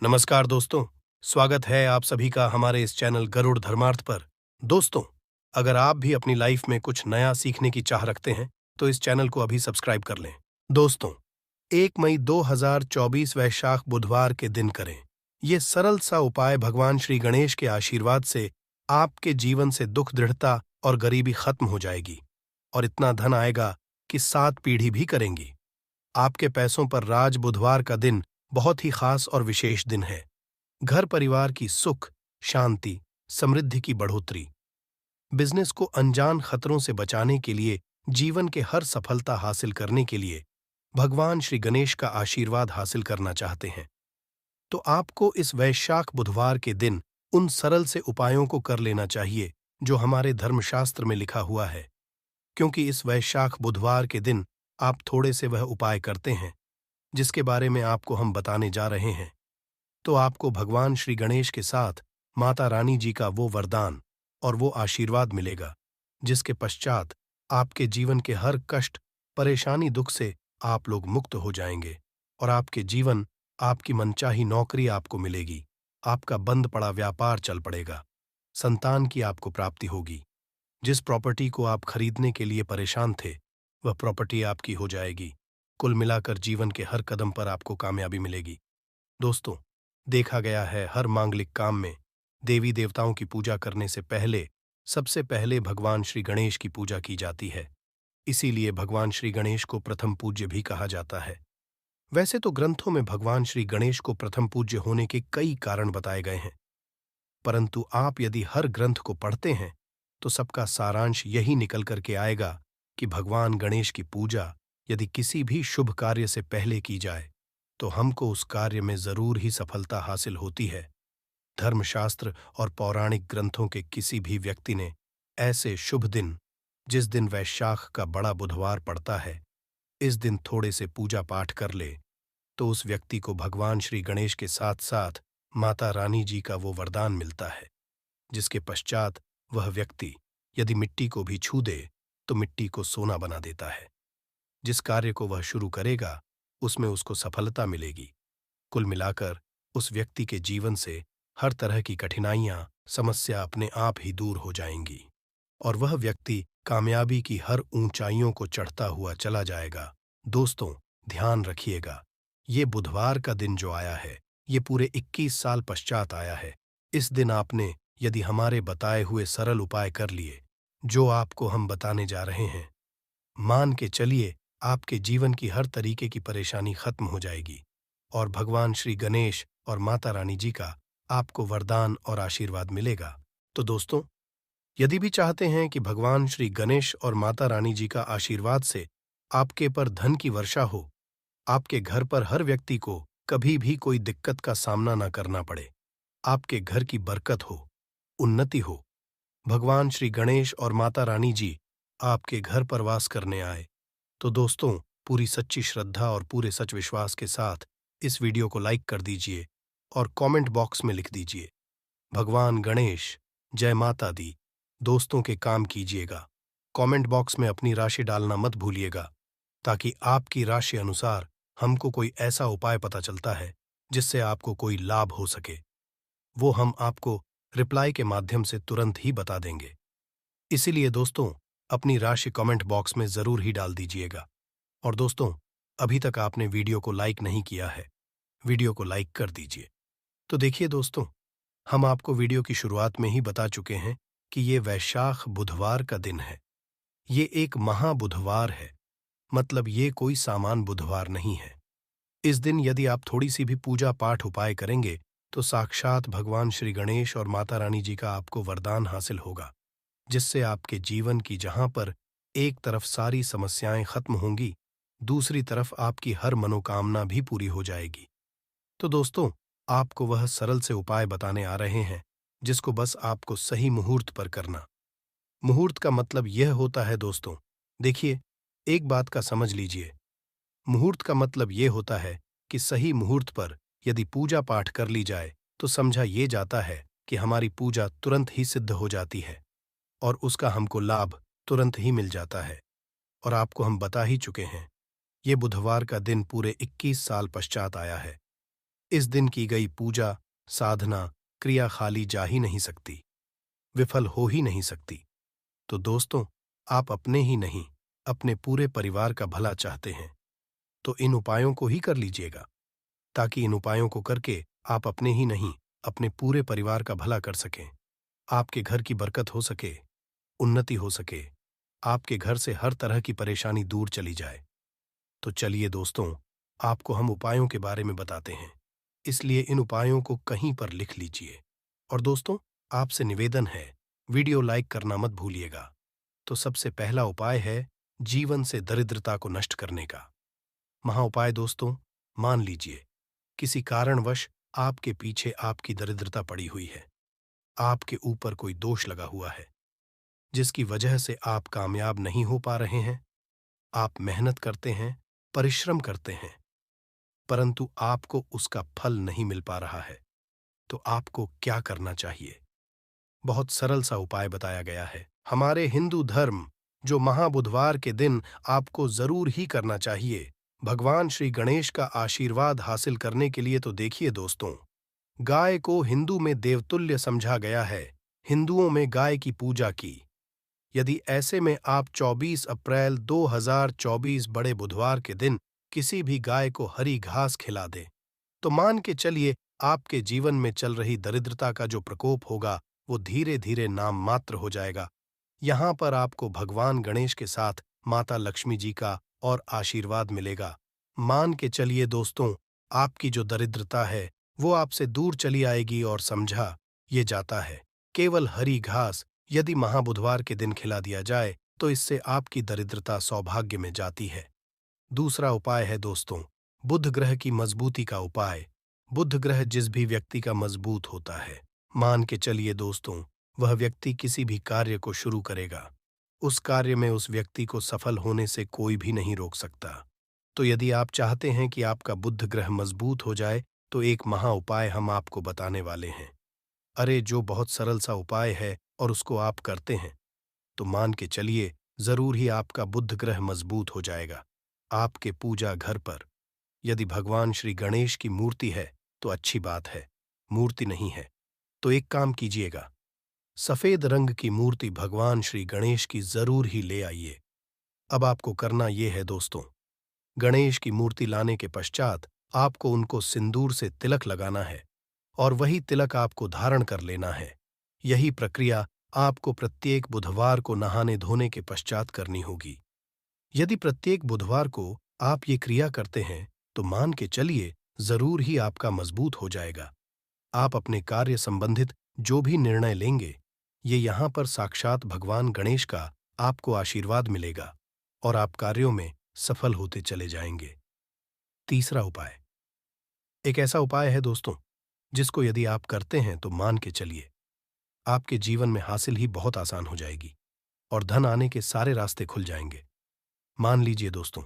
नमस्कार दोस्तों, स्वागत है आप सभी का हमारे इस चैनल गरुड़ धर्मार्थ पर। दोस्तों, अगर आप भी अपनी लाइफ में कुछ नया सीखने की चाह रखते हैं, तो इस चैनल को अभी सब्सक्राइब कर लें। दोस्तों, 1 मई 2024 वैशाख बुधवार के दिन करें। ये सरल सा उपाय भगवान श्री गणेश के आशीर्वाद से आपके जीवन से दुख, दृढ़ता और गरीबी खत्म हो जाएगी और इतना धन आएगा कि 7 पीढ़ी भी करेंगी। आपके पैसों पर राज। बुधवार का दिन बहुत ही खास और विशेष दिन है। घर परिवार की सुख, शांति, समृद्धि की बढ़ोतरी। बिजनेस को अनजान खतरों से बचाने के लिए, जीवन के हर सफलता हासिल करने के लिए भगवान श्री गणेश का आशीर्वाद हासिल करना चाहते हैं, तो आपको इस वैशाख बुधवार के दिन उन सरल से उपायों को कर लेना चाहिए जो हमारे धर्मशास्त्र में लिखा हुआ है। क्योंकि इस वैशाख बुधवार के दिन आप थोड़े से वह उपाय करते हैं जिसके बारे में आपको हम बताने जा रहे हैं, तो आपको भगवान श्री गणेश के साथ माता रानी जी का वो वरदान और वो आशीर्वाद मिलेगा जिसके पश्चात आपके जीवन के हर कष्ट, परेशानी, दुख से आप लोग मुक्त हो जाएंगे और आपके जीवन, आपकी मनचाही नौकरी आपको मिलेगी, आपका बंद पड़ा व्यापार चल पड़ेगा, संतान की आपको प्राप्ति होगी। जिस प्रॉपर्टी को आप खरीदने के लिए परेशान थे, वह प्रॉपर्टी आपकी हो जाएगी। कुल मिलाकर जीवन के हर कदम पर आपको कामयाबी मिलेगी। दोस्तों, देखा गया है हर मांगलिक काम में देवी देवताओं की पूजा करने से पहले सबसे पहले भगवान श्री गणेश की पूजा की जाती है। इसीलिए भगवान श्री गणेश को प्रथम पूज्य भी कहा जाता है। वैसे तो ग्रंथों में भगवान श्री गणेश को प्रथम पूज्य होने के कई कारण बताए गए हैं, परंतु आप यदि हर ग्रंथ को पढ़ते हैं तो सबका सारांश यही निकल करके आएगा कि भगवान गणेश की पूजा यदि किसी भी शुभ कार्य से पहले की जाए तो हमको उस कार्य में जरूर ही सफलता हासिल होती है। धर्मशास्त्र और पौराणिक ग्रंथों के किसी भी व्यक्ति ने ऐसे शुभ दिन, जिस दिन वैशाख का बड़ा बुधवार पड़ता है, इस दिन थोड़े से पूजा पाठ कर ले तो उस व्यक्ति को भगवान श्री गणेश के साथ साथ माता रानी जी का वो वरदान मिलता है जिसके पश्चात वह व्यक्ति यदि मिट्टी को भी छू दे तो मिट्टी को सोना बना देता है। जिस कार्य को वह शुरू करेगा उसमें उसको सफलता मिलेगी। कुल मिलाकर उस व्यक्ति के जीवन से हर तरह की कठिनाइयां, समस्या अपने आप ही दूर हो जाएंगी और वह व्यक्ति कामयाबी की हर ऊंचाइयों को चढ़ता हुआ चला जाएगा। दोस्तों, ध्यान रखिएगा, ये बुधवार का दिन जो आया है, ये पूरे 21 साल पश्चात आया है। इस दिन आपने यदि हमारे बताए हुए सरल उपाय कर लिए, जो आपको हम बताने जा रहे हैं, मान के चलिए आपके जीवन की हर तरीके की परेशानी खत्म हो जाएगी और भगवान श्री गणेश और माता रानी जी का आपको वरदान और आशीर्वाद मिलेगा। तो दोस्तों, यदि भी चाहते हैं कि भगवान श्री गणेश और माता रानी जी का आशीर्वाद से आपके पर धन की वर्षा हो, आपके घर पर हर व्यक्ति को कभी भी कोई दिक्कत का सामना न करना पड़े, आपके घर की बरकत हो, उन्नति हो, भगवान श्री गणेश और माता रानी जी आपके घर पर वास करने आए, तो दोस्तों, पूरी सच्ची श्रद्धा और पूरे सच विश्वास के साथ इस वीडियो को लाइक कर दीजिए और कमेंट बॉक्स में लिख दीजिए, भगवान गणेश, जय माता दी। दोस्तों के काम कीजिएगा। कमेंट बॉक्स में अपनी राशि डालना मत भूलिएगा, ताकि आपकी राशि अनुसार हमको कोई ऐसा उपाय पता चलता है जिससे आपको कोई लाभ हो सके, वो हम आपको रिप्लाई के माध्यम से तुरंत ही बता देंगे। इसीलिए दोस्तों, अपनी राशि कमेंट बॉक्स में जरूर ही डाल दीजिएगा। और दोस्तों, अभी तक आपने वीडियो को लाइक नहीं किया है, वीडियो को लाइक कर दीजिए। तो देखिए दोस्तों, हम आपको वीडियो की शुरुआत में ही बता चुके हैं कि ये वैशाख बुधवार का दिन है। ये एक महाबुधवार है, मतलब ये कोई सामान्य बुधवार नहीं है। इस दिन यदि आप थोड़ी सी भी पूजा पाठ उपाय करेंगे तो साक्षात भगवान श्री गणेश और माता रानी जी का आपको वरदान हासिल होगा, जिससे आपके जीवन की जहां पर एक तरफ सारी समस्याएं खत्म होंगी, दूसरी तरफ आपकी हर मनोकामना भी पूरी हो जाएगी। तो दोस्तों, आपको वह सरल से उपाय बताने आ रहे हैं जिसको बस आपको सही मुहूर्त पर करना। मुहूर्त का मतलब यह होता है दोस्तों, देखिए, एक बात का समझ लीजिए, मुहूर्त का मतलब यह होता है कि सही मुहूर्त पर यदि पूजा पाठ कर ली जाए तो समझा ये जाता है कि हमारी पूजा तुरंत ही सिद्ध हो जाती है और उसका हमको लाभ तुरंत ही मिल जाता है। और आपको हम बता ही चुके हैं, ये बुधवार का दिन पूरे 21 साल पश्चात आया है। इस दिन की गई पूजा, साधना, क्रिया खाली जा ही नहीं सकती, विफल हो ही नहीं सकती। तो दोस्तों, आप अपने ही नहीं, अपने पूरे परिवार का भला चाहते हैं, तो इन उपायों को ही कर लीजिएगा, ताकि इन उपायों को करके आप अपने ही नहीं, अपने पूरे परिवार का भला कर सकें, आपके घर की बरकत हो सके, उन्नति हो सके, आपके घर से हर तरह की परेशानी दूर चली जाए। तो चलिए दोस्तों, आपको हम उपायों के बारे में बताते हैं, इसलिए इन उपायों को कहीं पर लिख लीजिए। और दोस्तों, आपसे निवेदन है, वीडियो लाइक करना मत भूलिएगा। तो सबसे पहला उपाय है जीवन से दरिद्रता को नष्ट करने का। महाउपाय दोस्तों, मान लीजिए किसी कारणवश आपके पीछे आपकी दरिद्रता पड़ी हुई है, आपके ऊपर कोई दोष लगा हुआ है, जिसकी वजह से आप कामयाब नहीं हो पा रहे हैं। आप मेहनत करते हैं, परिश्रम करते हैं, परंतु आपको उसका फल नहीं मिल पा रहा है। तो आपको क्या करना चाहिए? बहुत सरल सा उपाय बताया गया है हमारे हिंदू धर्म, जो महाबुधवार के दिन आपको जरूर ही करना चाहिए भगवान श्री गणेश का आशीर्वाद हासिल करने के लिए। तो देखिए दोस्तों, गाय को हिंदू में देवतुल्य समझा गया है, हिंदुओं में गाय की पूजा की। यदि ऐसे में आप 24 अप्रैल 2024 बड़े बुधवार के दिन किसी भी गाय को हरी घास खिला दें, तो मान के चलिए आपके जीवन में चल रही दरिद्रता का जो प्रकोप होगा वो धीरे धीरे नाम मात्र हो जाएगा। यहां पर आपको भगवान गणेश के साथ माता लक्ष्मी जी का और आशीर्वाद मिलेगा। मान के चलिए दोस्तों, आपकी जो दरिद्रता है वो आपसे दूर चली आएगी। और समझा ये जाता है, केवल हरी घास यदि महाबुधवार के दिन खिला दिया जाए तो इससे आपकी दरिद्रता सौभाग्य में जाती है। दूसरा उपाय है दोस्तों, बुध ग्रह की मजबूती का उपाय। बुध ग्रह जिस भी व्यक्ति का मजबूत होता है, मान के चलिए दोस्तों, वह व्यक्ति किसी भी कार्य को शुरू करेगा, उस कार्य में उस व्यक्ति को सफल होने से कोई भी नहीं रोक सकता। तो यदि आप चाहते हैं कि आपका बुध ग्रह मजबूत हो जाए, तो एक महा उपाय हम आपको बताने वाले हैं। अरे जो बहुत सरल सा उपाय है और उसको आप करते हैं, तो मान के चलिए जरूर ही आपका बुध ग्रह मजबूत हो जाएगा। आपके पूजा घर पर यदि भगवान श्री गणेश की मूर्ति है तो अच्छी बात है, मूर्ति नहीं है तो एक काम कीजिएगा, सफेद रंग की मूर्ति भगवान श्री गणेश की जरूर ही ले आइए। अब आपको करना यह है दोस्तों, गणेश की मूर्ति लाने के पश्चात आपको उनको सिंदूर से तिलक लगाना है और वही तिलक आपको धारण कर लेना है। यही प्रक्रिया आपको प्रत्येक बुधवार को नहाने धोने के पश्चात करनी होगी। यदि प्रत्येक बुधवार को आप ये क्रिया करते हैं तो मान के चलिए जरूर ही आपका मजबूत हो जाएगा। आप अपने कार्य संबंधित जो भी निर्णय लेंगे, ये यहां पर साक्षात भगवान गणेश का आपको आशीर्वाद मिलेगा और आप कार्यों में सफल होते चले जाएंगे। तीसरा उपाय एक ऐसा उपाय है दोस्तों, जिसको यदि आप करते हैं तो मान के चलिए आपके जीवन में हासिल ही बहुत आसान हो जाएगी और धन आने के सारे रास्ते खुल जाएंगे। मान लीजिए दोस्तों,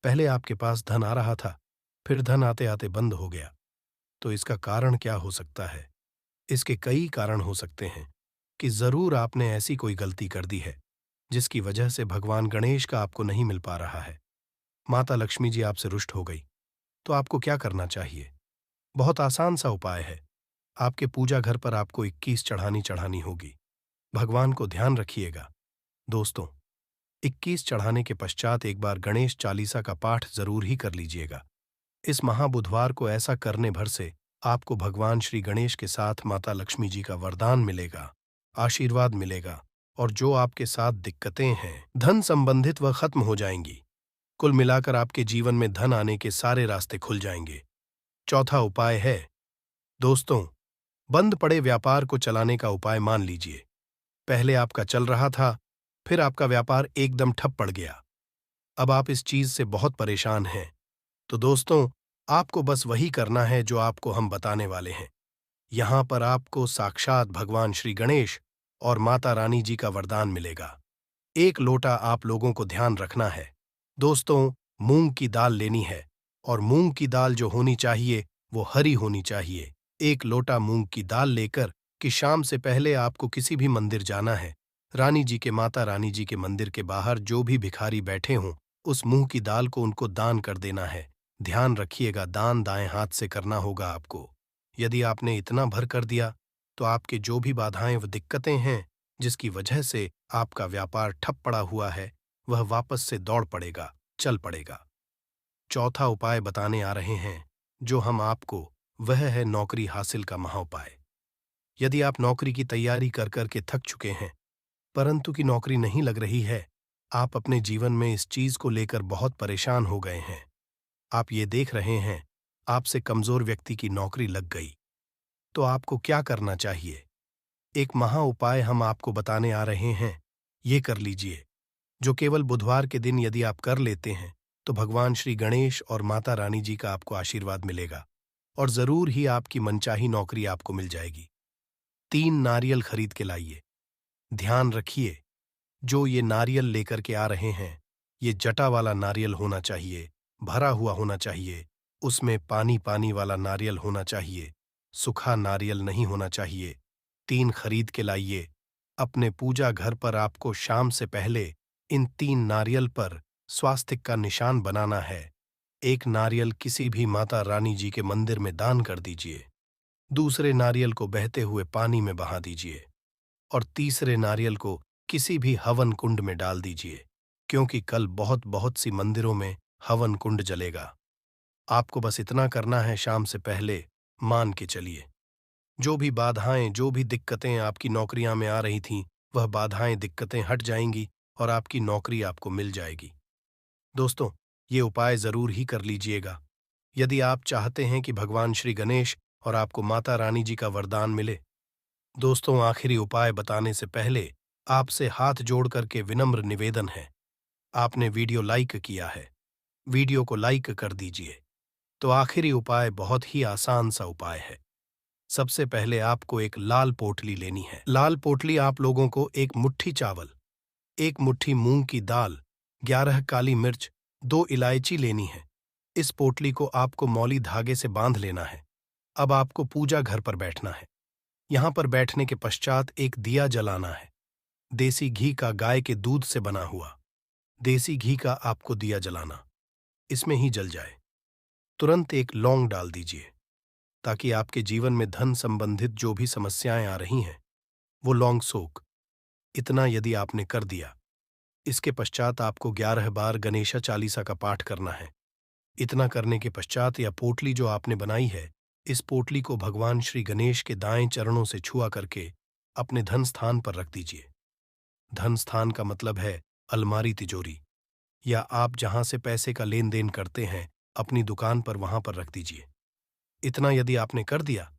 पहले आपके पास धन आ रहा था, फिर धन आते आते बंद हो गया। तो इसका कारण क्या हो सकता है? इसके कई कारण हो सकते हैं कि जरूर आपने ऐसी कोई गलती कर दी है जिसकी वजह से भगवान गणेश का आपको नहीं मिल पा रहा है। माता लक्ष्मी जी आपसे रुष्ट हो गई। तो आपको क्या करना चाहिए? बहुत आसान सा उपाय है। आपके पूजा घर पर आपको 21 चढ़ानी होगी। भगवान को ध्यान रखिएगा दोस्तों, 21 चढ़ाने के पश्चात एक बार गणेश चालीसा का पाठ जरूर ही कर लीजिएगा। इस महाबुधवार को ऐसा करने भर से आपको भगवान श्री गणेश के साथ माता लक्ष्मी जी का वरदान मिलेगा, आशीर्वाद मिलेगा और जो आपके साथ दिक्कतें हैं धन संबंधित वह खत्म हो जाएंगी। कुल मिलाकर आपके जीवन में धन आने के सारे रास्ते खुल जाएंगे। चौथा उपाय है दोस्तों, बंद पड़े व्यापार को चलाने का उपाय। मान लीजिए पहले आपका चल रहा था, फिर आपका व्यापार एकदम ठप पड़ गया। अब आप इस चीज से बहुत परेशान हैं। तो दोस्तों, आपको बस वही करना है जो आपको हम बताने वाले हैं। यहां पर आपको साक्षात भगवान श्री गणेश और माता रानी जी का वरदान मिलेगा। एक लोटा आप लोगों को ध्यान रखना है दोस्तों, मूंग की दाल लेनी है और मूंग की दाल जो होनी चाहिए वो हरी होनी चाहिए। एक लोटा मूंग की दाल लेकर कि शाम से पहले आपको किसी भी मंदिर जाना है। रानी जी के माता रानी जी के मंदिर के बाहर जो भी भिखारी बैठे हों, उस मूंग की दाल को उनको दान कर देना है। ध्यान रखिएगा, दान दाएं हाथ से करना होगा आपको। यदि आपने इतना भर कर दिया तो आपके जो भी बाधाएं व दिक्कतें हैं जिसकी वजह से आपका व्यापार ठप पड़ा हुआ है, वह वापस से दौड़ पड़ेगा, चल पड़ेगा। चौथा उपाय बताने आ रहे हैं जो हम आपको, वह है नौकरी हासिल का महाउपाय। यदि आप नौकरी की तैयारी कर कर के थक चुके हैं परंतु की नौकरी नहीं लग रही है, आप अपने जीवन में इस चीज को लेकर बहुत परेशान हो गए हैं। आप ये देख रहे हैं आपसे कमजोर व्यक्ति की नौकरी लग गई, तो आपको क्या करना चाहिए? एक महा उपाय हम आपको बताने आ रहे हैं, ये कर लीजिए, जो केवल बुधवार के दिन यदि आप कर लेते हैं तो भगवान श्री गणेश और माता रानी जी का आपको आशीर्वाद मिलेगा और जरूर ही आपकी मनचाही नौकरी आपको मिल जाएगी। 3 नारियल खरीद के लाइए। ध्यान रखिए, जो ये नारियल लेकर के आ रहे हैं, ये जटा वाला नारियल होना चाहिए, भरा हुआ होना चाहिए, उसमें पानी पानी वाला नारियल होना चाहिए, सूखा नारियल नहीं होना चाहिए। 3 खरीद के लाइए। अपने पूजा घर पर आपको शाम से पहले इन 3 नारियल पर स्वास्तिक का निशान बनाना है। एक नारियल किसी भी माता रानी जी के मंदिर में दान कर दीजिए, दूसरे नारियल को बहते हुए पानी में बहा दीजिए और तीसरे नारियल को किसी भी हवन कुंड में डाल दीजिए, क्योंकि कल बहुत बहुत सी मंदिरों में हवन कुंड जलेगा। आपको बस इतना करना है, शाम से पहले मान के चलिए। जो भी बाधाएं, जो भी दिक्कतें आपकी नौकरियां में आ रही थीं, वह बाधाएं, दिक्कतें हट जाएंगी और आपकी नौकरी आपको मिल जाएगी। दोस्तों, ये उपाय जरूर ही कर लीजिएगा। यदि आप चाहते हैं कि भगवान श्री गणेश और आपको माता रानी जी का वरदान मिले। दोस्तों, आखिरी उपाय बताने से पहले आपसे हाथ जोड़ करके विनम्र निवेदन है, आपने वीडियो लाइक किया है, वीडियो को लाइक कर दीजिए। तो आखिरी उपाय बहुत ही आसान सा उपाय है। सबसे पहले आपको एक लाल पोटली लेनी है। लाल पोटली आप लोगों को 1 मुट्ठी चावल, 1 मुट्ठी मूंग की दाल, 11 काली मिर्च, 2 इलायची लेनी है। इस पोटली को आपको मौली धागे से बांध लेना है। अब आपको पूजा घर पर बैठना है। यहां पर बैठने के पश्चात एक दिया जलाना है। देसी घी का, गाय के दूध से बना हुआ देसी घी का आपको दिया जलाना, इसमें ही जल जाए। तुरंत एक लौंग डाल दीजिए ताकि आपके जीवन में धन संबंधित जो भी समस्याएं आ रही हैं वो लौंग सोख। इतना यदि आपने कर दिया, इसके पश्चात आपको 11 बार गणेशा चालीसा का पाठ करना है। इतना करने के पश्चात यह पोटली जो आपने बनाई है, इस पोटली को भगवान श्री गणेश के दाएं चरणों से छुआ करके अपने धन स्थान पर रख दीजिए। धन स्थान का मतलब है अलमारी, तिजोरी, या आप जहां से पैसे का लेन देन करते हैं अपनी दुकान पर, वहां पर रख दीजिए। इतना यदि आपने कर दिया,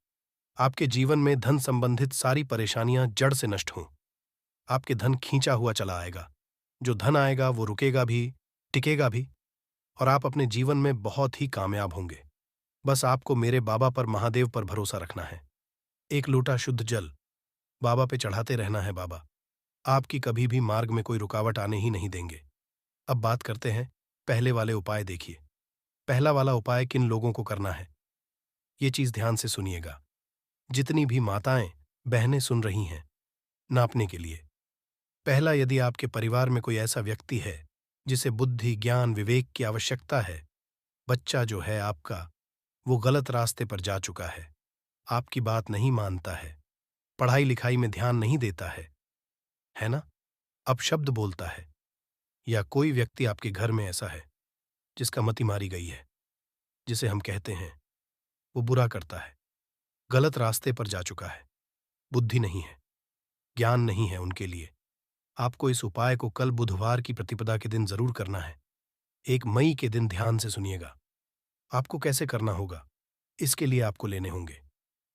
आपके जीवन में धन संबंधित सारी परेशानियां जड़ से नष्ट हों। आपके धन खींचा हुआ चला आएगा। जो धन आएगा वो रुकेगा भी, टिकेगा भी और आप अपने जीवन में बहुत ही कामयाब होंगे। बस आपको मेरे बाबा पर, महादेव पर भरोसा रखना है। 1 लोटा शुद्ध जल बाबा पे चढ़ाते रहना है। बाबा आपकी कभी भी मार्ग में कोई रुकावट आने ही नहीं देंगे। अब बात करते हैं पहले वाले उपाय। देखिए, पहला वाला उपाय किन लोगों को करना है, ये चीज ध्यान से सुनिएगा। जितनी भी माताएं, बहनें सुन रही हैं, नापने के लिए। पहला, यदि आपके परिवार में कोई ऐसा व्यक्ति है जिसे बुद्धि, ज्ञान, विवेक की आवश्यकता है, बच्चा जो है आपका वो गलत रास्ते पर जा चुका है, आपकी बात नहीं मानता है, पढ़ाई लिखाई में ध्यान नहीं देता है ना, अपशब्द बोलता है, या कोई व्यक्ति आपके घर में ऐसा है जिसका मति मारी गई है, जिसे हम कहते हैं वो बुरा करता है, गलत रास्ते पर जा चुका है, बुद्धि नहीं है, ज्ञान नहीं है उनके लिए, आपको इस उपाय को कल बुधवार की प्रतिपदा के दिन जरूर करना है। 1 मई के दिन ध्यान से सुनिएगा। आपको कैसे करना होगा, इसके लिए आपको लेने होंगे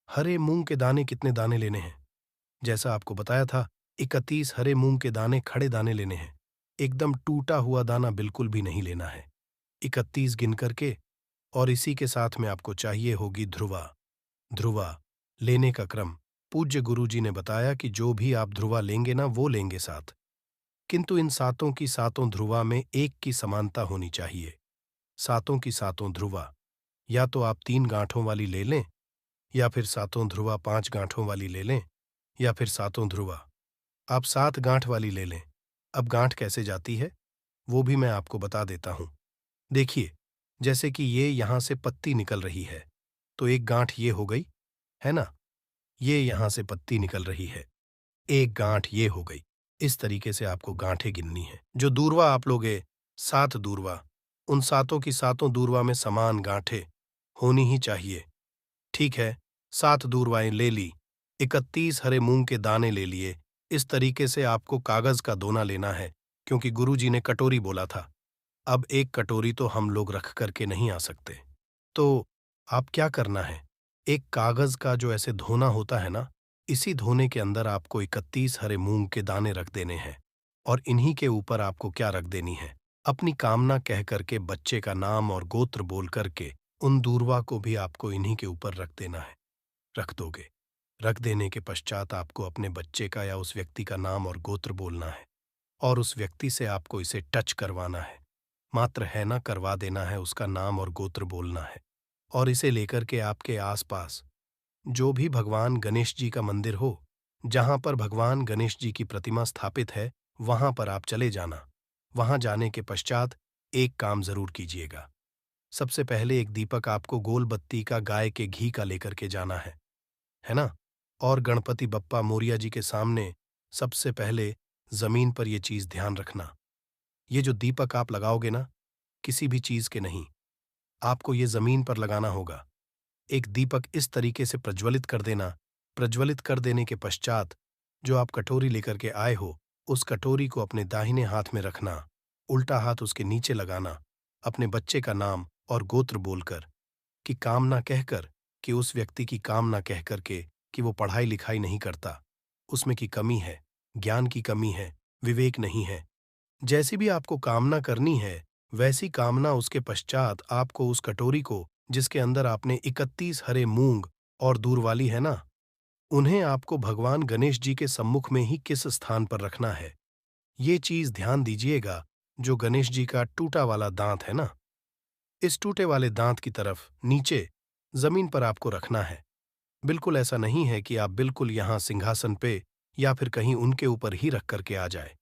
हरे मूंग के दाने। कितने दाने लेने हैं? जैसा आपको बताया था, 31 हरे मूंग के दाने, खड़े दाने लेने हैं। एकदम टूटा हुआ दाना बिल्कुल भी नहीं लेना है। 31 गिन करके, और इसी के साथ में आपको चाहिए होगी ध्रुवा। ध्रुवा लेने का क्रम पूज्य गुरुजी ने बताया कि जो भी आप ध्रुवा लेंगे ना, वो लेंगे 7, किंतु इन 7 की 7 ध्रुवा में एक की समानता होनी चाहिए। 7 की 7 ध्रुवा या तो आप 3 गांठों वाली ले लें, या फिर 7 ध्रुवा 5 गांठों वाली ले लें, या फिर 7 ध्रुवा आप 7 गांठ वाली ले लें। अब गांठ कैसे जाती है वो भी मैं आपको बता देता हूं। देखिए, जैसे कि ये यहां से पत्ती निकल रही है, तो एक गांठ ये हो गई, है ना? ये यहां से पत्ती निकल रही है, एक गांठ ये हो गई। इस तरीके से आपको गांठें गिननी है। जो दूरवा आप लोगे, 7 दूरवा, उन सातों की सातों दूरवा में समान गांठें होनी ही चाहिए। ठीक है, 7 दूरवाएं ले ली, 31 हरे मूंग के दाने ले लिए। इस तरीके से आपको कागज का दोना लेना है, क्योंकि गुरुजी ने कटोरी बोला था। अब एक कटोरी तो हम लोग रख करके नहीं आ सकते, तो आप क्या करना है, एक कागज का जो ऐसे धोना होता है ना, इसी धोने के अंदर आपको 31 हरे मूंग के दाने रख देने हैं। और इन्हीं के ऊपर आपको क्या रख देनी है, अपनी कामना कह करके बच्चे का नाम और गोत्र बोल करके उन दूरवा को भी आपको इन्हीं के ऊपर रख देना है। रख दोगे। रख देने के पश्चात आपको अपने बच्चे का या उस व्यक्ति का नाम और गोत्र बोलना है, और उस व्यक्ति से आपको इसे टच करवाना है। मात्र है ना करवा देना है, उसका नाम और गोत्र बोलना है। और इसे लेकर के आपके आसपास जो भी भगवान गणेश जी का मंदिर हो, जहां पर भगवान गणेश जी की प्रतिमा स्थापित है, वहां पर आप चले जाना। वहां जाने के पश्चात एक काम जरूर कीजिएगा। सबसे पहले एक दीपक आपको गोल बत्ती का गाय के घी का लेकर के जाना है ना? और गणपति बप्पा मोरिया जी के सामने सबसे पहले जमीन पर यह चीज ध्यान रखना, ये जो दीपक आप लगाओगे ना, किसी भी चीज के नहीं, आपको ये जमीन पर लगाना होगा। एक दीपक इस तरीके से प्रज्वलित कर देना। प्रज्वलित कर देने के पश्चात जो आप कटोरी लेकर के आए हो, उस कटोरी को अपने दाहिने हाथ में रखना, उल्टा हाथ उसके नीचे लगाना, अपने बच्चे का नाम और गोत्र बोलकर, कि कामना कहकर, कि उस व्यक्ति की कामना कह करके कि वो पढ़ाई लिखाई नहीं करता, उसमें की कमी है, ज्ञान की कमी है, विवेक नहीं है। जैसी भी आपको कामना करनी है, वैसी कामना उसके पश्चात आपको उस कटोरी को, जिसके अंदर आपने 31 हरे मूंग और दूरवाली है ना, उन्हें आपको भगवान गणेश जी के सम्मुख में ही किस स्थान पर रखना है, ये चीज ध्यान दीजिएगा। जो गणेश जी का टूटा वाला दांत है ना, इस टूटे वाले दांत की तरफ नीचे जमीन पर आपको रखना है। बिल्कुल ऐसा नहीं है कि आप बिल्कुल यहां सिंहासन पे या फिर कहीं उनके ऊपर ही रख करके आ जाए।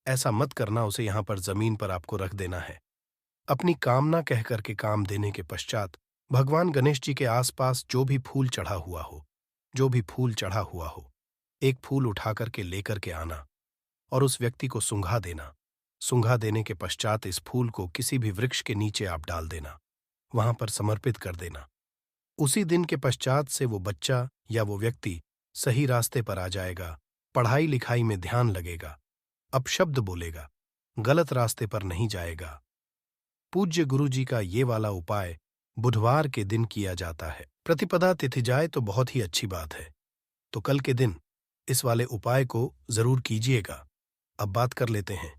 ऐसा मत करना, उसे यहां पर जमीन पर आपको रख देना है। अपनी कामना कह करके काम देने के पश्चात भगवान गणेश जी के आसपास जो भी फूल चढ़ा हुआ हो, जो भी फूल चढ़ा हुआ हो, एक फूल उठा करके लेकर के आना और उस व्यक्ति को सूंघा देना। सूंघा देने के पश्चात इस फूल को किसी भी वृक्ष के नीचे आप डाल देना, वहां पर समर्पित कर देना। उसी दिन के पश्चात से वो बच्चा या वो व्यक्ति सही रास्ते पर आ जाएगा, पढ़ाई लिखाई में ध्यान लगेगा, अपशब्द बोलेगा, गलत रास्ते पर नहीं जाएगा। पूज्य गुरु जी का ये वाला उपाय बुधवार के दिन किया जाता है। प्रतिपदा तिथि जाए तो बहुत ही अच्छी बात है, तो कल के दिन इस वाले उपाय को जरूर कीजिएगा। अब बात कर लेते हैं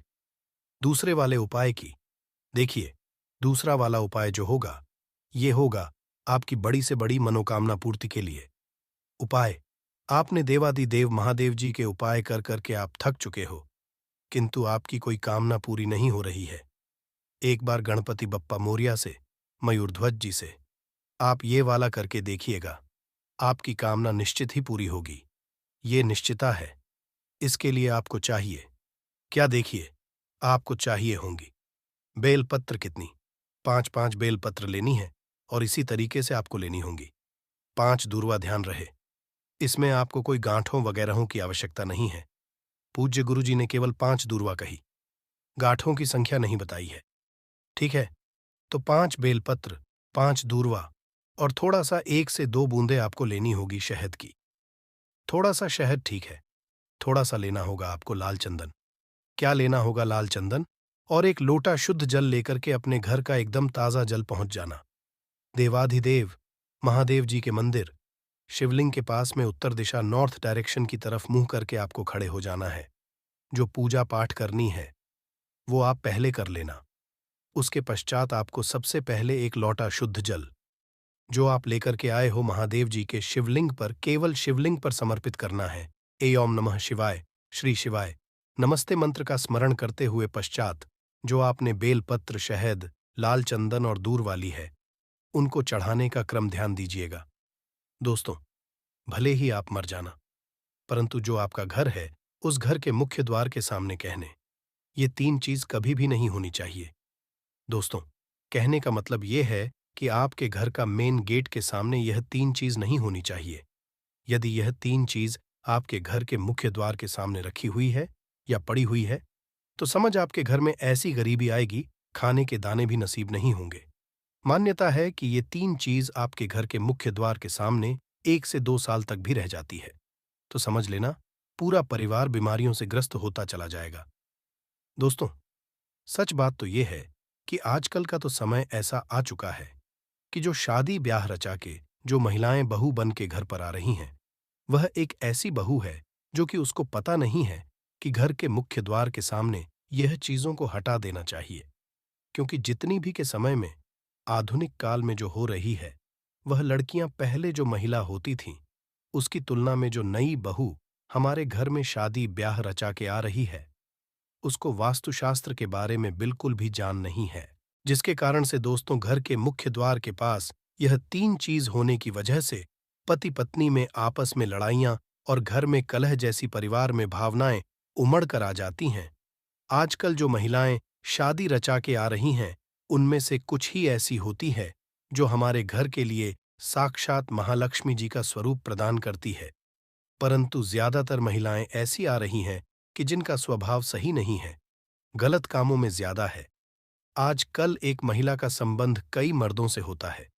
दूसरे वाले उपाय की। देखिए, दूसरा वाला उपाय जो होगा, ये होगा आपकी बड़ी से बड़ी मनोकामना पूर्ति के लिए। उपाय, आपने देवादिदेव महादेव जी के उपाय कर करके आप थक चुके हो, किंतु आपकी कोई कामना पूरी नहीं हो रही है। एक बार गणपति बप्पा मोरिया से, मयूरध्वज जी से आप ये वाला करके देखिएगा, आपकी कामना निश्चित ही पूरी होगी। ये निश्चिता है। इसके लिए आपको चाहिए क्या? देखिए, आपको चाहिए होंगी बेलपत्र कितनी, 5-5 बेलपत्र लेनी है, और इसी तरीके से आपको लेनी होंगी 5 दूरवा। ध्यान रहे, इसमें आपको कोई गांठों वगैरहों की आवश्यकता नहीं है। पूज्य गुरु जी ने केवल 5 दूरवा कही, गांठों की संख्या नहीं बताई है। ठीक है, तो 5 बेलपत्र, 5 दूरवा, और थोड़ा सा 1 से 2 बूंदे आपको लेनी होगी शहद की। थोड़ा सा शहद ठीक है, थोड़ा सा लेना होगा आपको लाल चंदन। क्या लेना होगा? लाल चंदन। और एक लोटा शुद्ध जल लेकर के अपने घर का एकदम ताजा जल पहुंच जाना। देवाधिदेव महादेव जी के मंदिर शिवलिंग के पास में उत्तर दिशा नॉर्थ डायरेक्शन की तरफ मुंह करके आपको खड़े हो जाना है। जो पूजा पाठ करनी है वो आप पहले कर लेना। उसके पश्चात आपको सबसे पहले एक लोटा शुद्ध जल जो आप लेकर के आए हो महादेव जी के शिवलिंग पर, केवल शिवलिंग पर समर्पित करना है। ए ओम नमः शिवाय, श्री शिवाय नमस्ते मंत्र का स्मरण करते हुए पश्चात जो आपने बेलपत्र, शहद, लाल चंदन और दूर वाली है, उनको चढ़ाने का क्रम ध्यान दीजिएगा। दोस्तों, भले ही आप मर जाना, परंतु जो आपका घर है उस घर के मुख्य द्वार के सामने कहने, ये 3 चीज कभी भी नहीं होनी चाहिए। दोस्तों, कहने का मतलब ये है कि आपके घर का मेन गेट के सामने यह तीन चीज नहीं होनी चाहिए। यदि यह तीन चीज आपके घर के मुख्य द्वार के सामने रखी हुई है या पड़ी हुई है, तो समझ आपके घर में ऐसी गरीबी आएगी, खाने के दाने भी नसीब नहीं होंगे। मान्यता है कि ये तीन चीज आपके घर के मुख्य द्वार के सामने 1 से 2 साल तक भी रह जाती है, तो समझ लेना पूरा परिवार बीमारियों से ग्रस्त होता चला जाएगा। दोस्तों, सच बात तो यह है कि आजकल का तो समय ऐसा आ चुका है कि जो शादी ब्याह रचा के जो महिलाएं बहू बन के घर पर आ रही हैं, वह एक ऐसी बहू है जो कि उसको पता नहीं है कि घर के मुख्य द्वार के सामने यह चीजों को हटा देना चाहिए। क्योंकि जितनी भी के समय में आधुनिक काल में जो हो रही है, वह लड़कियां पहले जो महिला होती थीं, उसकी तुलना में जो नई बहू हमारे घर में शादी ब्याह रचा के आ रही है, उसको वास्तुशास्त्र के बारे में बिल्कुल भी जान नहीं है। जिसके कारण से दोस्तों, घर के मुख्य द्वार के पास यह तीन चीज होने की वजह से पति पत्नी में आपस में लड़ाइयां और घर में कलह जैसी परिवार में भावनाएं उमड़ कर आ जाती हैं। आजकल जो महिलाएं शादी रचा के आ रही हैं, उनमें से कुछ ही ऐसी होती है जो हमारे घर के लिए साक्षात महालक्ष्मी जी का स्वरूप प्रदान करती है। परंतु ज्यादातर महिलाएं ऐसी आ रही हैं कि जिनका स्वभाव सही नहीं है, गलत कामों में ज्यादा है। आजकल एक महिला का संबंध कई मर्दों से होता है,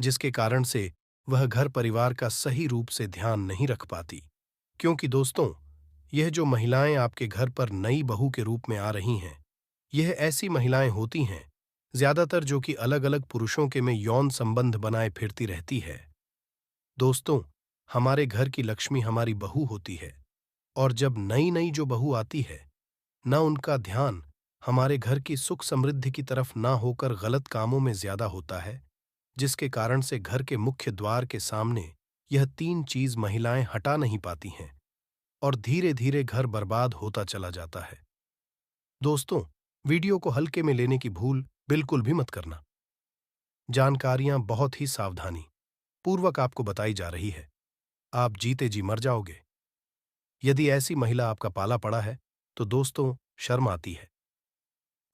जिसके कारण से वह घर परिवार का सही रूप से ध्यान नहीं रख पाती। क्योंकि दोस्तों, यह जो महिलाएं आपके घर पर नई बहू के रूप में आ रही हैं, यह ऐसी महिलाएं होती हैं ज्यादातर जो कि अलग अलग पुरुषों के में यौन संबंध बनाए फिरती रहती है। दोस्तों, हमारे घर की लक्ष्मी हमारी बहू होती है, और जब नई नई जो बहू आती है, न उनका ध्यान हमारे घर की सुख समृद्धि की तरफ ना होकर गलत कामों में ज्यादा होता है, जिसके कारण से घर के मुख्य द्वार के सामने यह तीन चीज महिलाएं हटा नहीं पाती हैं और धीरे धीरे घर बर्बाद होता चला जाता है। दोस्तों, वीडियो को हल्के में लेने की भूल बिल्कुल भी मत करना। जानकारियां बहुत ही सावधानी पूर्वक आपको बताई जा रही है। आप जीते जी मर जाओगे। यदि ऐसी महिला आपका पाला पड़ा है, तो दोस्तों, शर्म आती है।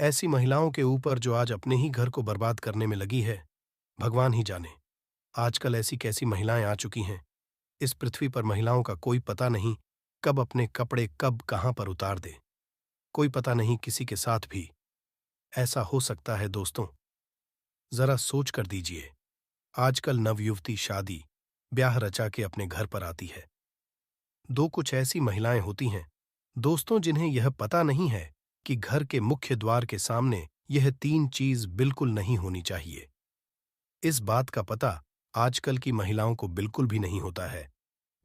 ऐसी महिलाओं के ऊपर जो आज अपने ही घर को बर्बाद करने में लगी है, भगवान ही जाने। आजकल ऐसी कैसी महिलाएं आ चुकी हैं, इस पृथ्वी पर महिलाओं का कोई पता नहीं कब अपने कपड़े कब कहां पर उतार दे। कोई पता नहीं किसी के साथ भी ऐसा हो सकता है। दोस्तों, जरा सोच कर दीजिए। आजकल नवयुवती शादी ब्याह रचा के अपने घर पर आती है। दो कुछ ऐसी महिलाएं होती हैं दोस्तों, जिन्हें यह पता नहीं है कि घर के मुख्य द्वार के सामने यह तीन चीज बिल्कुल नहीं होनी चाहिए। इस बात का पता आजकल की महिलाओं को बिल्कुल भी नहीं होता है।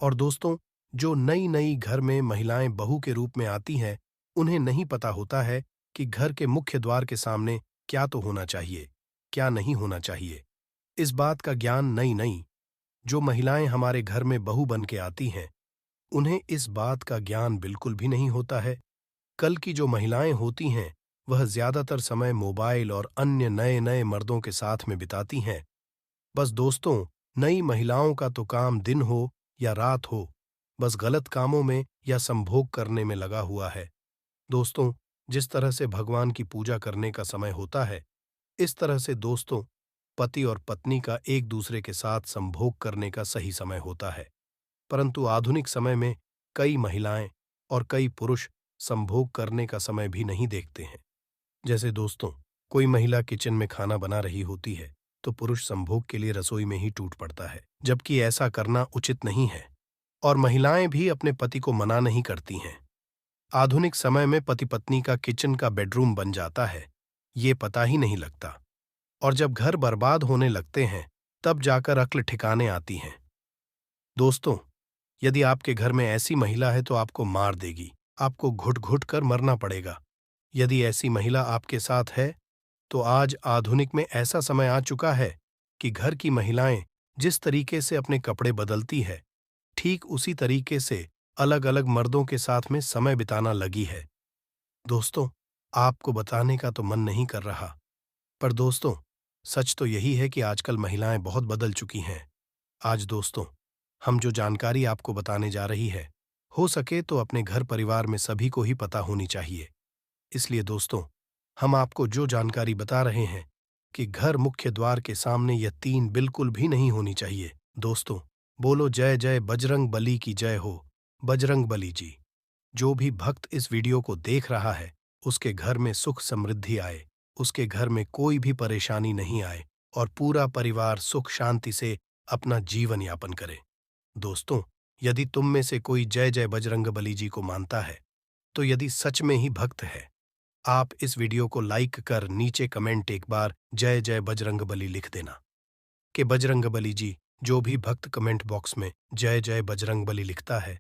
और दोस्तों, जो नई नई घर में महिलाएं बहू के रूप में आती हैं, उन्हें नहीं पता होता है कि घर के मुख्य द्वार के सामने क्या तो होना चाहिए, क्या नहीं होना चाहिए। इस बात का ज्ञान नई नई जो महिलाएं हमारे घर में बहू बन के आती हैं, उन्हें इस बात का ज्ञान बिल्कुल भी नहीं होता है। कल की जो महिलाएं होती हैं, वह ज्यादातर समय मोबाइल और अन्य नए नए मर्दों के साथ में बिताती हैं। बस दोस्तों, नई महिलाओं का तो काम दिन हो या रात हो, बस गलत कामों में या संभोग करने में लगा हुआ है। दोस्तों, जिस तरह से भगवान की पूजा करने का समय होता है, इस तरह से दोस्तों, पति और पत्नी का एक दूसरे के साथ संभोग करने का सही समय होता है। परंतु आधुनिक समय में कई महिलाएं और कई पुरुष संभोग करने का समय भी नहीं देखते हैं। जैसे दोस्तों, कोई महिला किचन में खाना बना रही होती है, तो पुरुष संभोग के लिए रसोई में ही टूट पड़ता है, जबकि ऐसा करना उचित नहीं है। और महिलाएं भी अपने पति को मना नहीं करती हैं। आधुनिक समय में पति पत्नी का किचन का बेडरूम बन जाता है, ये पता ही नहीं लगता। और जब घर बर्बाद होने लगते हैं, तब जाकर अक्ल ठिकाने आती हैं। दोस्तों, यदि आपके घर में ऐसी महिला है तो आपको मार देगी, आपको घुट घुट कर मरना पड़ेगा। यदि ऐसी महिला आपके साथ है, तो आज आधुनिक में ऐसा समय आ चुका है कि घर की महिलाएं जिस तरीके से अपने कपड़े बदलती है, ठीक उसी तरीके से अलग अलग मर्दों के साथ में समय बिताना लगी है। दोस्तों, आपको बताने का तो मन नहीं कर रहा, पर दोस्तों, सच तो यही है कि आजकल महिलाएं बहुत बदल चुकी हैं। आज दोस्तों, हम जो जानकारी आपको बताने जा रही है, हो सके तो अपने घर परिवार में सभी को ही पता होनी चाहिए। इसलिए दोस्तों, हम आपको जो जानकारी बता रहे हैं, कि घर मुख्य द्वार के सामने यह 3 बिल्कुल भी नहीं होनी चाहिए। दोस्तों, बोलो जय जय बजरंग बली की जय हो। बजरंग बली जी। जो भी भक्त इस वीडियो को देख रहा है, उसके घर में सुख समृद्धि आए, उसके घर में कोई भी परेशानी नहीं आए और पूरा परिवार सुख शांति से अपना जीवन यापन करे। दोस्तों, यदि तुम में से कोई जय जय बजरंग बली जी को मानता है, तो यदि सच में ही भक्त है, आप इस वीडियो को लाइक कर नीचे कमेंट एक बार जय जय बजरंग बली लिख देना। कि बजरंग बली जी, जो भी भक्त कमेंट बॉक्स में जय जय बजरंग बली लिखता है,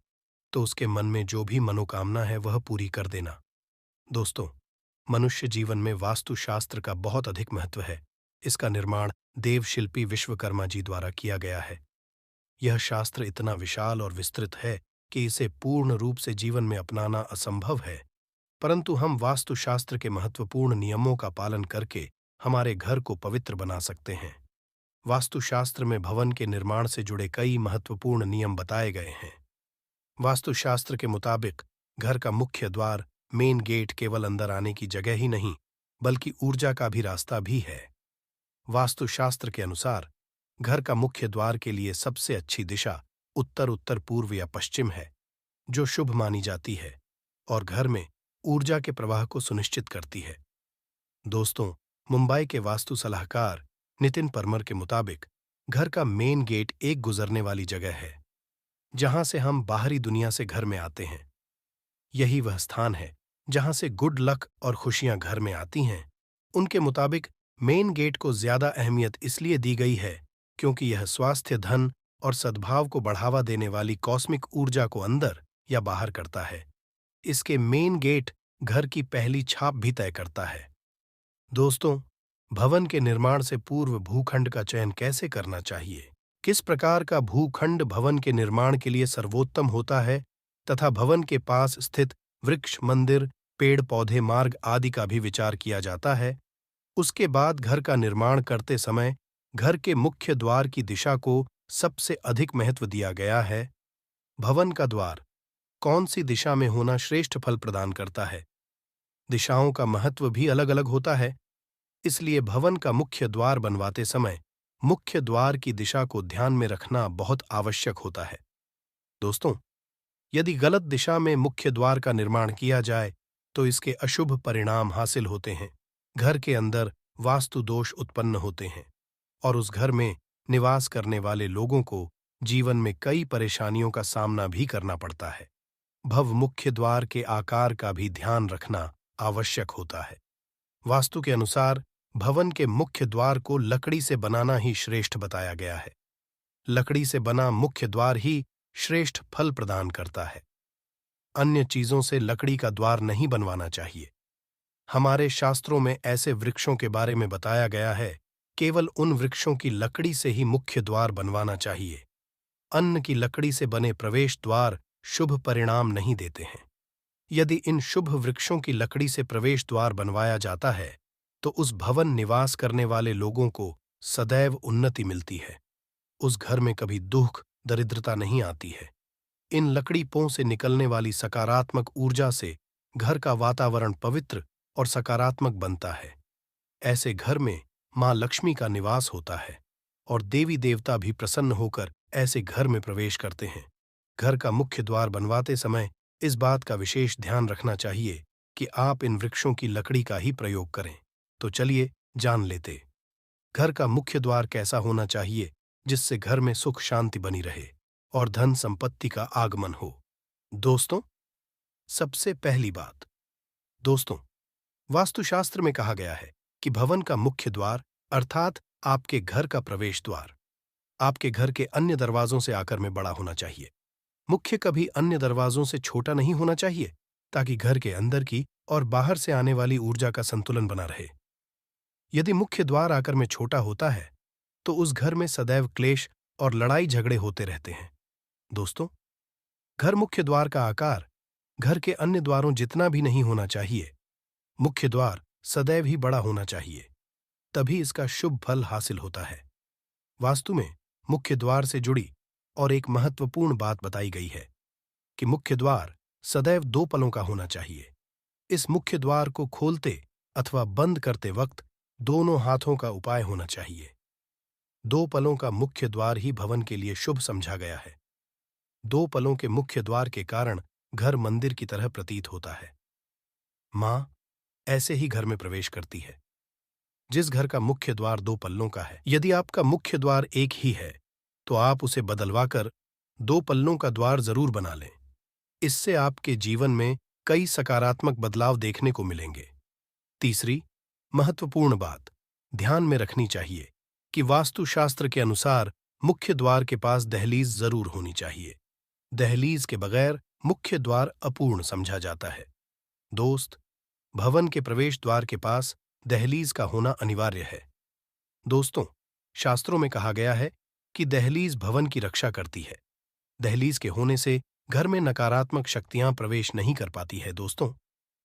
तो उसके मन में जो भी मनोकामना है वह पूरी कर देना। दोस्तों, मनुष्य जीवन में वास्तुशास्त्र का बहुत अधिक महत्व है। इसका निर्माण देवशिल्पी विश्वकर्मा जी द्वारा किया गया है। यह शास्त्र इतना विशाल और विस्तृत है कि इसे पूर्ण रूप से जीवन में अपनाना असंभव है, परंतु हम वास्तुशास्त्र के महत्वपूर्ण नियमों का पालन करके हमारे घर को पवित्र बना सकते हैं। वास्तुशास्त्र में भवन के निर्माण से जुड़े कई महत्वपूर्ण नियम बताए गए हैं। वास्तुशास्त्र के मुताबिक घर का मुख्य द्वार, मेन गेट, केवल अंदर आने की जगह ही नहीं, बल्कि ऊर्जा का भी रास्ता भी है। वास्तुशास्त्र के अनुसार घर का मुख्य द्वार के लिए सबसे अच्छी दिशा उत्तर, उत्तर पूर्व या पश्चिम है, जो शुभ मानी जाती है और घर में ऊर्जा के प्रवाह को सुनिश्चित करती है। दोस्तों, मुंबई के वास्तु सलाहकार नितिन परमर के मुताबिक घर का मेन गेट एक गुजरने वाली जगह है, जहां से हम बाहरी दुनिया से घर में आते हैं। यही वह स्थान है जहां से गुड लक और खुशियां घर में आती हैं। उनके मुताबिक मेन गेट को ज्यादा अहमियत इसलिए दी गई है क्योंकि यह स्वास्थ्य, धन और सद्भाव को बढ़ावा देने वाली कॉस्मिक ऊर्जा को अंदर या बाहर करता है। इसके मेन गेट घर की पहली छाप भी तय करता है। दोस्तों, भवन के निर्माण से पूर्व भूखंड का चयन कैसे करना चाहिए, किस प्रकार का भूखंड भवन के निर्माण के लिए सर्वोत्तम होता है तथा भवन के पास स्थित वृक्ष, मंदिर, पेड़ पौधे, मार्ग आदि का भी विचार किया जाता है। उसके बाद घर का निर्माण करते समय घर के मुख्य द्वार की दिशा को सबसे अधिक महत्व दिया गया है। भवन का द्वार कौन सी दिशा में होना श्रेष्ठ फल प्रदान करता है, दिशाओं का महत्व भी अलग अलग होता है। इसलिए भवन का मुख्य द्वार बनवाते समय मुख्य द्वार की दिशा को ध्यान में रखना बहुत आवश्यक होता है। दोस्तों, यदि गलत दिशा में मुख्य द्वार का निर्माण किया जाए तो इसके अशुभ परिणाम हासिल होते हैं। घर के अंदर वास्तु दोष उत्पन्न होते हैं और उस घर में निवास करने वाले लोगों को जीवन में कई परेशानियों का सामना भी करना पड़ता है। भव मुख्य द्वार के आकार का भी ध्यान रखना आवश्यक होता है। वास्तु के अनुसार भवन के मुख्य द्वार को लकड़ी से बनाना ही श्रेष्ठ बताया गया है। लकड़ी से बना मुख्य द्वार ही श्रेष्ठ फल प्रदान करता है। अन्य चीजों से लकड़ी का द्वार नहीं बनवाना चाहिए। हमारे शास्त्रों में ऐसे वृक्षों के बारे में बताया गया है, केवल उन वृक्षों की लकड़ी से ही मुख्य द्वार बनवाना चाहिए। अन्न की लकड़ी से बने प्रवेश द्वार शुभ परिणाम नहीं देते हैं। यदि इन शुभ वृक्षों की लकड़ी से प्रवेश द्वार बनवाया जाता है तो उस भवन निवास करने वाले लोगों को सदैव उन्नति मिलती है। उस घर में कभी दुख, दरिद्रता नहीं आती है। इन लकड़ी पों से निकलने वाली सकारात्मक ऊर्जा से घर का वातावरण पवित्र और सकारात्मक बनता है। ऐसे घर में मां लक्ष्मी का निवास होता है और देवी देवता भी प्रसन्न होकर ऐसे घर में प्रवेश करते हैं। घर का मुख्य द्वार बनवाते समय इस बात का विशेष ध्यान रखना चाहिए कि आप इन वृक्षों की लकड़ी का ही प्रयोग करें। तो चलिए जान लेते घर का मुख्य द्वार कैसा होना चाहिए जिससे घर में सुख शांति बनी रहे और धन संपत्ति का आगमन हो। दोस्तों, सबसे पहली बात, वास्तुशास्त्र में कहा गया है कि भवन का मुख्य द्वार अर्थात आपके घर का प्रवेश द्वार आपके घर के अन्य दरवाजों से आकार में बड़ा होना चाहिए। मुख्य कभी अन्य दरवाजों से छोटा नहीं होना चाहिए, ताकि घर के अंदर की और बाहर से आने वाली ऊर्जा का संतुलन बना रहे। यदि मुख्य द्वार आकार में छोटा होता है तो उस घर में सदैव क्लेश और लड़ाई झगड़े होते रहते हैं। दोस्तों, घर मुख्य द्वार का आकार घर के अन्य द्वारों जितना भी नहीं होना चाहिए। मुख्य द्वार सदैव ही बड़ा होना चाहिए, तभी इसका शुभ फल हासिल होता है। वास्तु में मुख्य द्वार से जुड़ी और एक महत्वपूर्ण बात बताई गई है कि मुख्य द्वार सदैव 2 पलों का होना चाहिए। इस मुख्य द्वार को खोलते अथवा बंद करते वक्त दोनों हाथों का उपाय होना चाहिए। दो पलों का मुख्य द्वार ही भवन के लिए शुभ समझा गया है। दो पलों के मुख्य द्वार के कारण घर मंदिर की तरह प्रतीत होता है। मां ऐसे ही घर में प्रवेश करती है। जिस घर का मुख्य द्वार दो पल्लों का है, यदि आपका मुख्य द्वार एक ही है तो आप उसे बदलवाकर दो पल्लों का द्वार जरूर बना लें। इससे आपके जीवन में कई सकारात्मक बदलाव देखने को मिलेंगे। तीसरी महत्वपूर्ण बात ध्यान में रखनी चाहिए कि वास्तुशास्त्र के अनुसार मुख्य द्वार के पास दहलीज जरूर होनी चाहिए। दहलीज के बगैर मुख्य द्वार अपूर्ण समझा जाता है। दोस्त, भवन के प्रवेश द्वार के पास दहलीज का होना अनिवार्य है। दोस्तों, शास्त्रों में कहा गया है कि दहलीज भवन की रक्षा करती है। दहलीज के होने से घर में नकारात्मक शक्तियां प्रवेश नहीं कर पाती है। दोस्तों,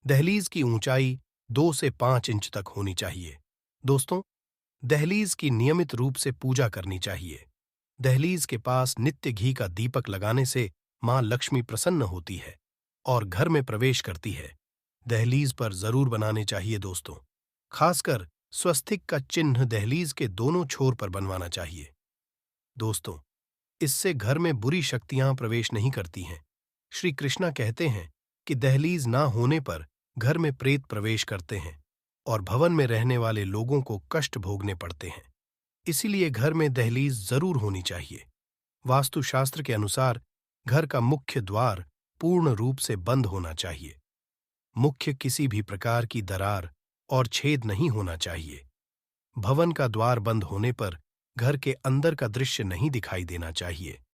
दहलीज की ऊंचाई 2 से 5 इंच तक होनी चाहिए। दोस्तों, दहलीज की नियमित रूप से पूजा करनी चाहिए। दहलीज के पास नित्य घी का दीपक लगाने से मां लक्ष्मी प्रसन्न होती है और घर में प्रवेश करती है। दहलीज पर जरूर बनाने चाहिए। दोस्तों, खासकर स्वस्तिक का चिन्ह दहलीज के दोनों छोर पर बनवाना चाहिए। दोस्तों, इससे घर में बुरी शक्तियां प्रवेश नहीं करती हैं। श्री कृष्णा कहते हैं कि दहलीज ना होने पर घर में प्रेत प्रवेश करते हैं और भवन में रहने वाले लोगों को कष्ट भोगने पड़ते हैं। इसीलिए घर में दहलीज जरूर होनी चाहिए। वास्तुशास्त्र के अनुसार घर का मुख्य द्वार पूर्ण रूप से बंद होना चाहिए। मुख्य किसी भी प्रकार की दरार और छेद नहीं होना चाहिए। भवन का द्वार बंद होने पर घर के अंदर का दृश्य नहीं दिखाई देना चाहिए।